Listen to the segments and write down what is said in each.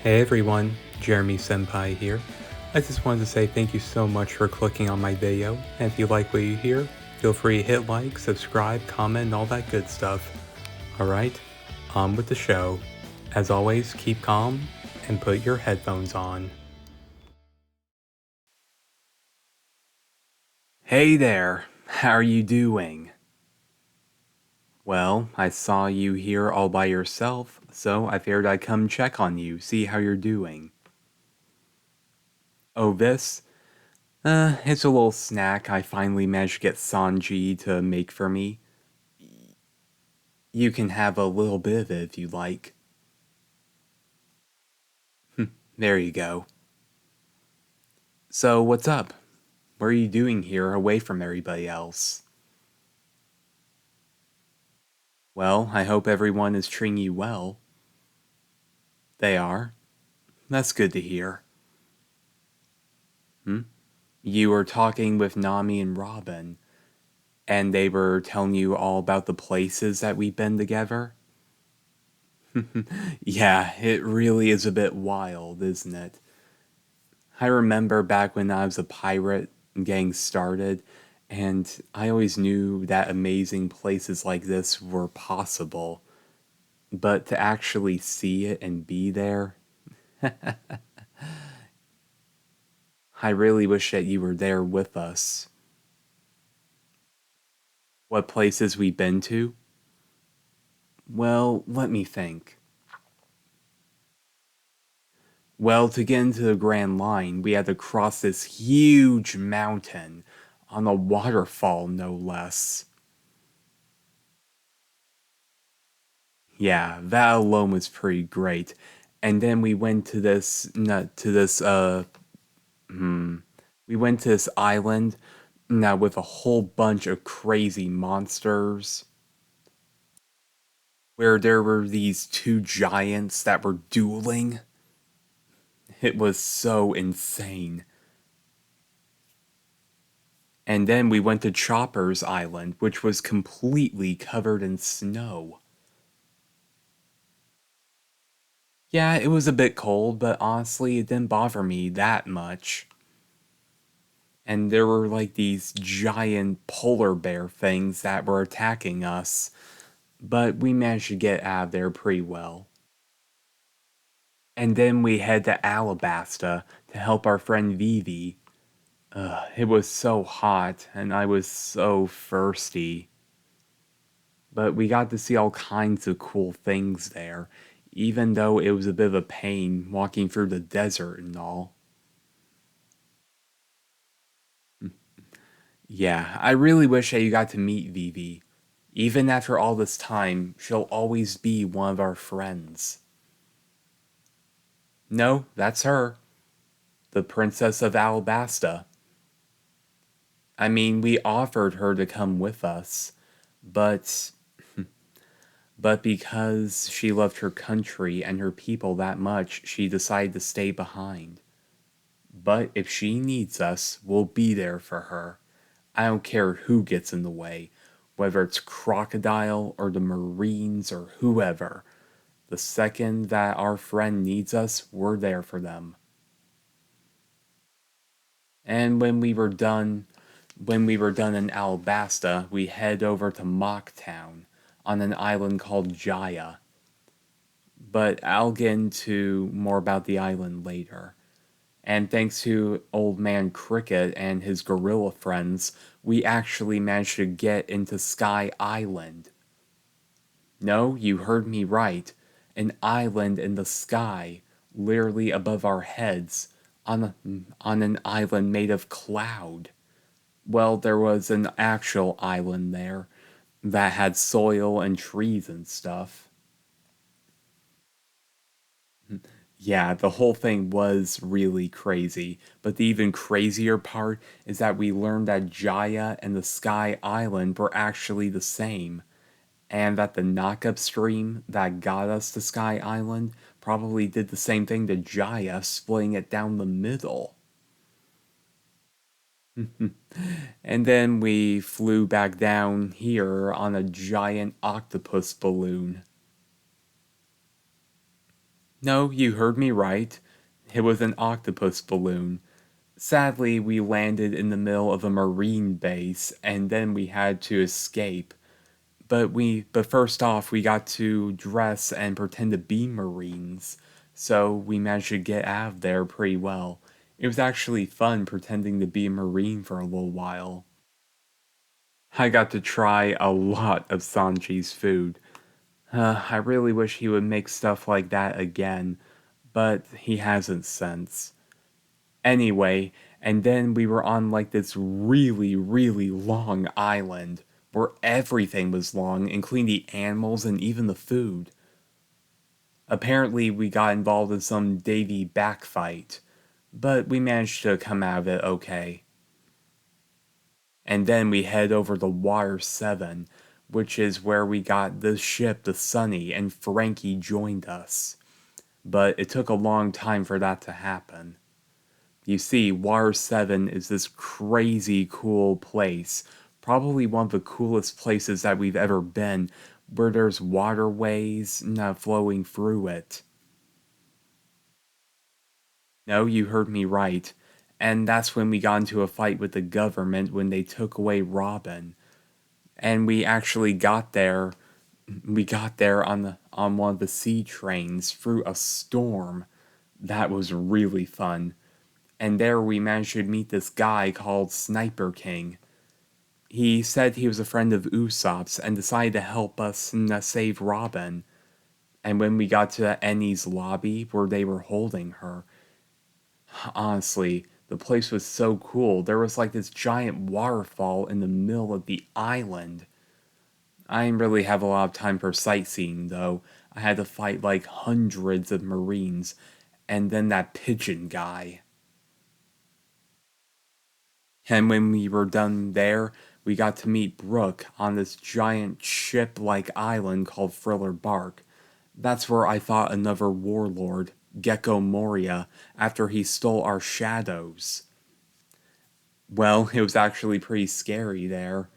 Hey everyone, Jeremy Senpai here. I just wanted to say thank you so much for clicking on my video, and if you like what you hear, feel free to hit like, subscribe, comment, and all that good stuff. Alright, on with the show. As always, keep calm and put your headphones on. Hey there, how are you doing? Well, I saw you here all by yourself, so I figured I'd come check on you, see how you're doing. Oh, this? It's a little snack I finally managed to get Sanji to make for me. You can have a little bit of it if you like. There you go. So, what's up? What are you doing here away from everybody else? Well, I hope everyone is treating you well. They are? That's good to hear. You were talking with Nami and Robin, and they were telling you all about the places that we've been together? Yeah, it really is a bit wild, isn't it? I remember back when I was a pirate getting started, and I always knew that amazing places like this were possible. But to actually see it and be there, I really wish that you were there with us. What places we've been to? Well, let me think. Well, to get into the Grand Line, we had to cross this huge mountain on a waterfall, no less. Yeah, that alone was pretty great. And then we went to this, not to this, we went to this island now with a whole bunch of crazy monsters where there were these two giants that were dueling. It was so insane. And then we went to Chopper's Island, which was completely covered in snow. Yeah, it was a bit cold, but honestly, it didn't bother me that much. And there were like these giant polar bear things that were attacking us, but we managed to get out of there pretty well. And then we head to Alabasta to help our friend Vivi. It was so hot, and I was so thirsty. But we got to see all kinds of cool things there, even though it was a bit of a pain walking through the desert and all. Yeah, I really wish that you got to meet Vivi. Even after all this time, she'll always be one of our friends. No, that's her. The Princess of Alabasta. I mean, we offered her to come with us, but because she loved her country and her people that much, she decided to stay behind. But if she needs us, we'll be there for her. I don't care who gets in the way, whether it's Crocodile or the Marines or whoever. The second that our friend needs us, we're there for them. And when we were done in Alabasta, we head over to Mocktown on an island called Jaya. But I'll get into more about the island later. And thanks to Old Man Cricket and his gorilla friends, we actually managed to get into Sky Island. No, you heard me right. An island in the sky, literally above our heads, on an island made of cloud. Well, there was an actual island there that had soil and trees and stuff. Yeah, the whole thing was really crazy, but the even crazier part is that we learned that Jaya and the Sky Island were actually the same, and that the knockup stream that got us to Sky Island probably did the same thing to Jaya, splitting it down the middle. And then we flew back down here on a giant octopus balloon. No, you heard me right. It was an octopus balloon. Sadly, we landed in the middle of a marine base and then we had to escape. But first off, we got to dress and pretend to be marines. So we managed to get out of there pretty well. It was actually fun pretending to be a marine for a little while. I got to try a lot of Sanji's food. I really wish he would make stuff like that again, but he hasn't since. Anyway, and then we were on like this really, really long island where everything was long, including the animals and even the food. Apparently, we got involved in some Davy backfight, but we managed to come out of it okay. And then we head over to Water 7, which is where we got the ship, the Sunny, and Frankie joined us. But it took a long time for that to happen. You see, Water 7 is this crazy cool place, probably one of the coolest places that we've ever been, where there's waterways flowing through it. No, you heard me right. And that's when we got into a fight with the government when they took away Robin. And we actually got there. We got there on one of the sea trains through a storm. That was really fun. And there we managed to meet this guy called Sniper King. He said he was a friend of Usopp's and decided to help us save Robin. And when we got to Enies' lobby where they were holding her, honestly, the place was so cool. There was like this giant waterfall in the middle of the island. I didn't really have a lot of time for sightseeing, though. I had to fight like hundreds of Marines, and then that pigeon guy. And when we were done there, we got to meet Brooke on this giant ship like island called Thriller Bark. That's where I fought another warlord, Gecko Moria, after he stole our shadows. Well, it was actually pretty scary there.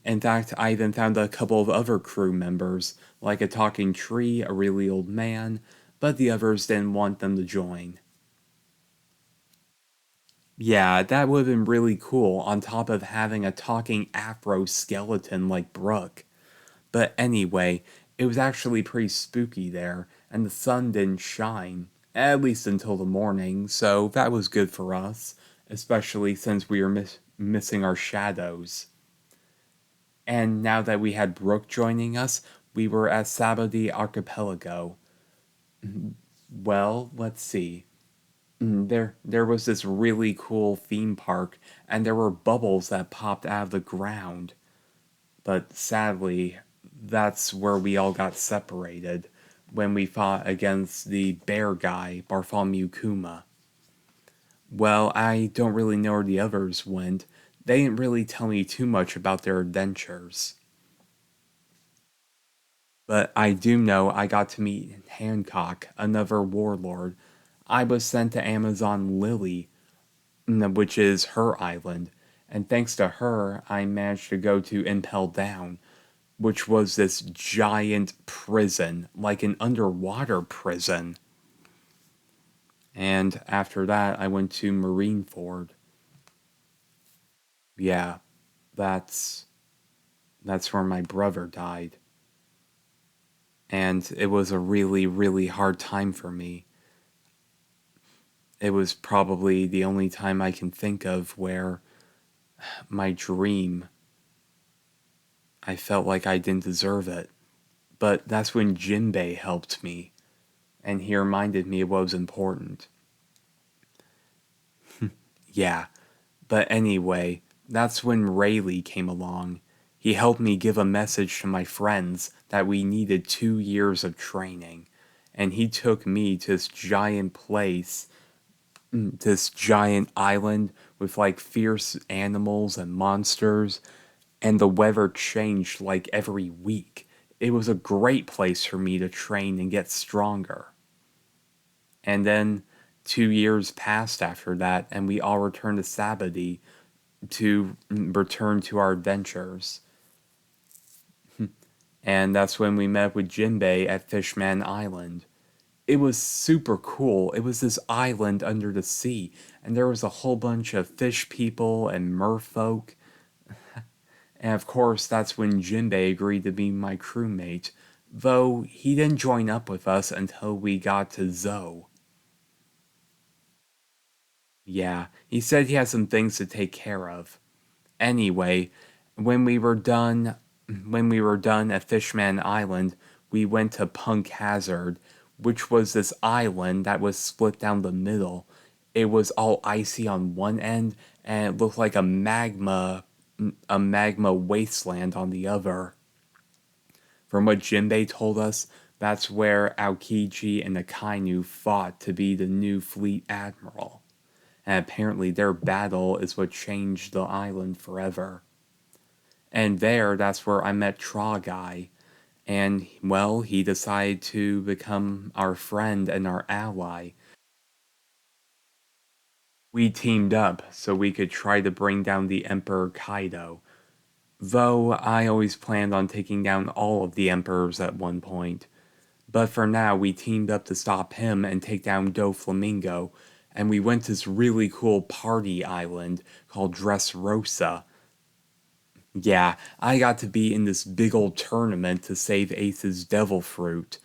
In fact, I even found a couple of other crew members, like a talking tree, a really old man, but the others didn't want them to join. Yeah, that would have been really cool on top of having a talking afro skeleton like Brooke. But anyway, it was actually pretty spooky there, and the sun didn't shine, at least until the morning, so that was good for us, especially since we were missing our shadows. And now that we had Brooke joining us, we were at Sabadi Archipelago. Well, let's see. There was this really cool theme park, and there were bubbles that popped out of the ground. But sadly, that's where we all got separated when we fought against the bear guy, Bartholomew Kuma. Well, I don't really know where the others went. They didn't really tell me too much about their adventures. But I do know I got to meet Hancock, another warlord. I was sent to Amazon Lily, which is her island, and thanks to her, I managed to go to Impel Down, which was this giant prison, like an underwater prison. And after that, I went to Marineford. Yeah, that's that's where my brother died. And it was a really, really hard time for me. It was probably the only time I can think of where my dream, I felt like I didn't deserve it. But that's when Jinbei helped me, and he reminded me of what was important. Yeah, but anyway, that's when Rayleigh came along. He helped me give a message to my friends that we needed 2 years of training. And he took me to this giant place, this giant island with like fierce animals and monsters, and the weather changed like every week. It was a great place for me to train and get stronger. And then 2 years passed after that, and we all returned to Sabadi to return to our adventures. And that's when we met with Jinbei at Fishman Island. it was super cool. It was this island under the sea, and there was a whole bunch of fish people and merfolk. And of course, that's when Jinbei agreed to be my crewmate, though he didn't join up with us until we got to Zoe. Yeah, he said he had some things to take care of. Anyway, when we were done when we were done at Fishman Island, we went to Punk Hazard, which was this island that was split down the middle. It was all icy on one end and it looked like a magma wasteland on the other. From what Jinbei told us, that's where Aokiji and Akainu fought to be the new fleet admiral. And apparently their battle is what changed the island forever. And that's where I met Traw Guy. And, well, he decided to become our friend and our ally. We teamed up so we could try to bring down the Emperor Kaido. Though I always planned on taking down all of the Emperors at one point. But for now, we teamed up to stop him and take down Doflamingo, and we went to this really cool party island called Dressrosa. Yeah, I got to be in this big old tournament to save Ace's devil fruit,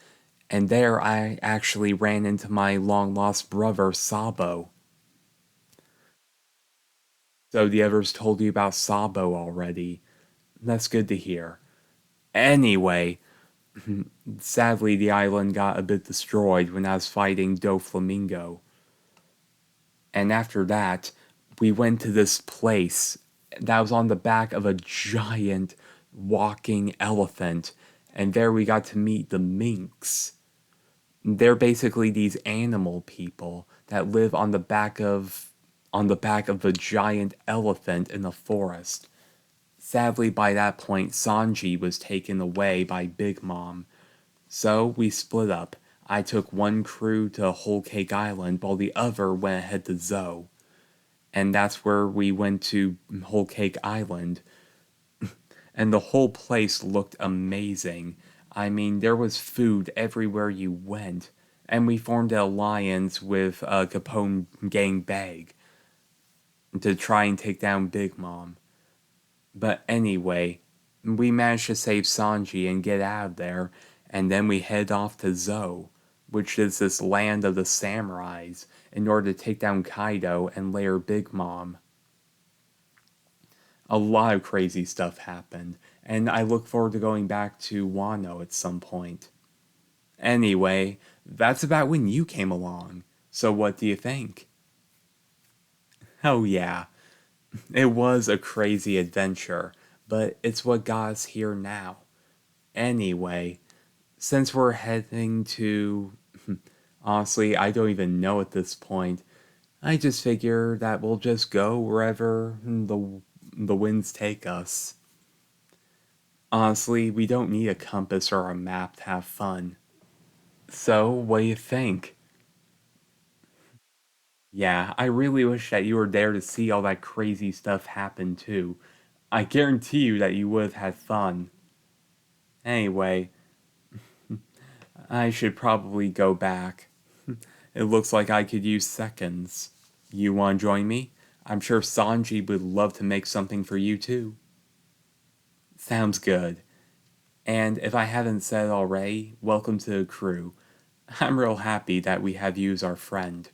and there I actually ran into my long lost brother Sabo. So the others told you about Sabo already. That's good to hear. Anyway, sadly the island got a bit destroyed when I was fighting Doflamingo. And after that, we went to this place that was on the back of a giant walking elephant. And there we got to meet the minks. They're basically these animal people that live on the back of a giant elephant in the forest. Sadly, by that point, Sanji was taken away by Big Mom. So we split up. I took one crew to Whole Cake Island while the other went ahead to Zoe. And that's where we went to Whole Cake Island. And the whole place looked amazing. I mean, there was food everywhere you went. And we formed an alliance with Capone Gang Bag to try and take down Big Mom. But anyway, we managed to save Sanji and get out of there, and then we head off to Zoe, which is this land of the samurais, in order to take down Kaido and later Big Mom. A lot of crazy stuff happened, and I look forward to going back to Wano at some point. Anyway, that's about when you came along. So what do you think? Oh yeah, it was a crazy adventure, but it's what got us here now. Anyway, since we're heading to. Honestly, I don't even know at this point. I just figure that we'll just go wherever the winds take us. Honestly, we don't need a compass or a map to have fun. So, what do you think? Yeah, I really wish that you were there to see all that crazy stuff happen too. I guarantee you that you would have had fun. Anyway, I should probably go back. It looks like I could use seconds. You want to join me? I'm sure Sanji would love to make something for you too. Sounds good. And if I haven't said already, welcome to the crew. I'm real happy that we have you as our friend.